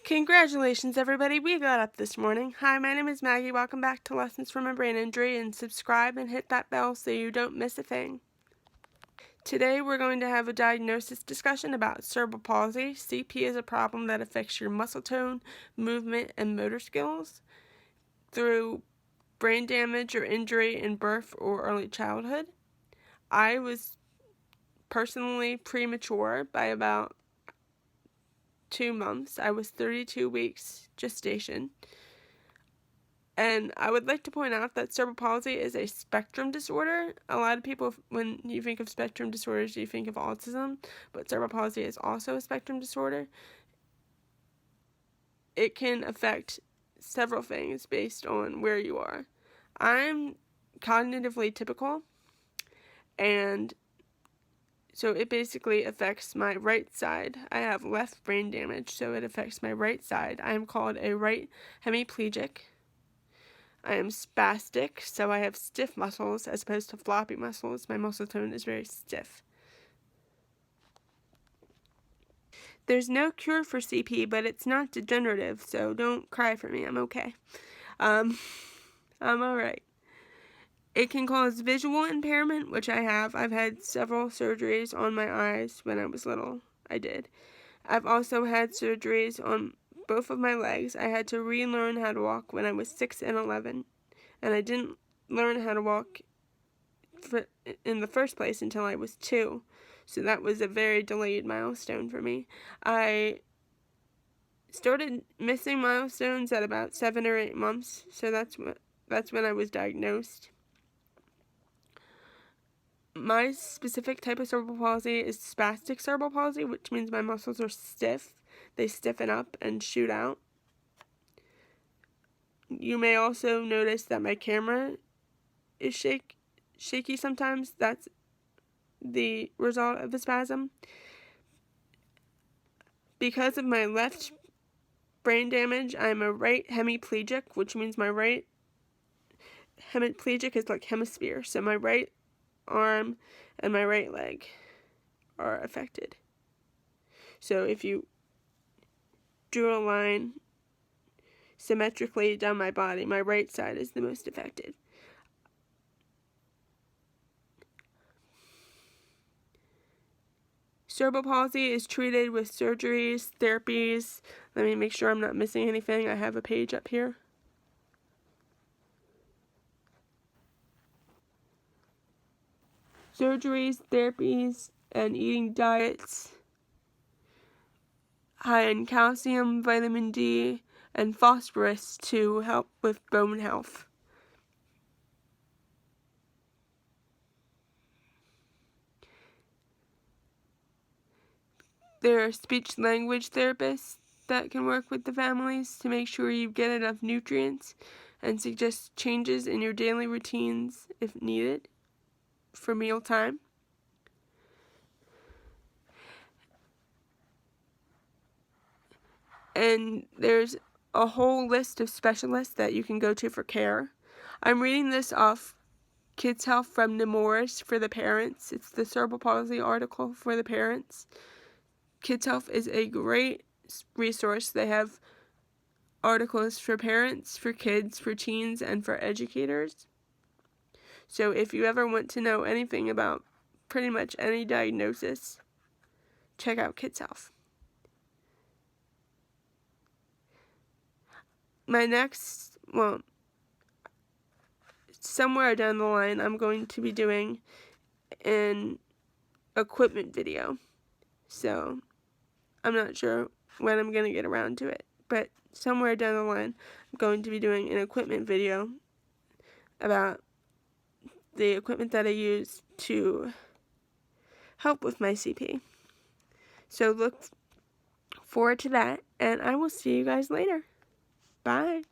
Congratulations, everybody. We got up this morning. Hi, my name is Maggie. Welcome back to Lessons from a Brain Injury, and subscribe and hit that bell so you don't miss a thing. Today, we're going to have a diagnosis discussion about cerebral palsy. CP is a problem that affects your muscle tone, movement, and motor skills through brain damage or injury in birth or early childhood. I was personally premature by about 2 months. I was 32 weeks gestation. And I would like to point out that cerebral palsy is a spectrum disorder. A lot of people, when you think of spectrum disorders, you think of autism, but cerebral palsy is also a spectrum disorder. It can affect several things based on where you are. I'm cognitively typical, and so it basically affects my right side. I have left brain damage, so it affects my right side. I am called a right hemiplegic. I am spastic, so I have stiff muscles as opposed to floppy muscles. My muscle tone is very stiff. There's no cure for CP, but it's not degenerative, so don't cry for me. I'm okay. I'm alright. It can cause visual impairment, which I have. I've had several surgeries on my eyes when I was little. I did. I've also had surgeries on both of my legs. I had to relearn how to walk when I was 6 and 11. And I didn't learn how to walk in the first place until I was 2. So that was a very delayed milestone for me. I started missing milestones at about 7 or 8 months. So that's when I was diagnosed. My specific type of cerebral palsy is spastic cerebral palsy, which means my muscles are stiff. They stiffen up and shoot out. You may also notice that my camera is shaky sometimes. That's the result of the spasm. Because of my left brain damage, I'm a right hemiplegic, which means my right hemiplegic is like hemisphere. So my right arm and my right leg are affected. So if you drew a line symmetrically down my body, my right side is the most affected. Cerebral palsy is treated with surgeries, therapies. Let me make sure I'm not missing anything. I have a page up here. Surgeries, therapies, and eating diets high in calcium, vitamin D, and phosphorus to help with bone health. There are speech-language therapists that can work with the families to make sure you get enough nutrients and suggest changes in your daily routines if needed for mealtime. And there's a whole list of specialists that you can go to for care. I'm reading this off Kids Health from Nemours for the parents. It's the cerebral palsy article for the parents. Kids Health is a great resource. They have articles for parents, for kids, for teens, and for educators. So if you ever want to know anything about pretty much any diagnosis, check out Kids Health. My next, somewhere down the line, I'm going to be doing an equipment video. So I'm not sure when I'm going to get around to it, but somewhere down the line, I'm going to be doing an equipment video about the equipment that I use to help with my CP. So look forward to that, and I will see you guys later. Bye.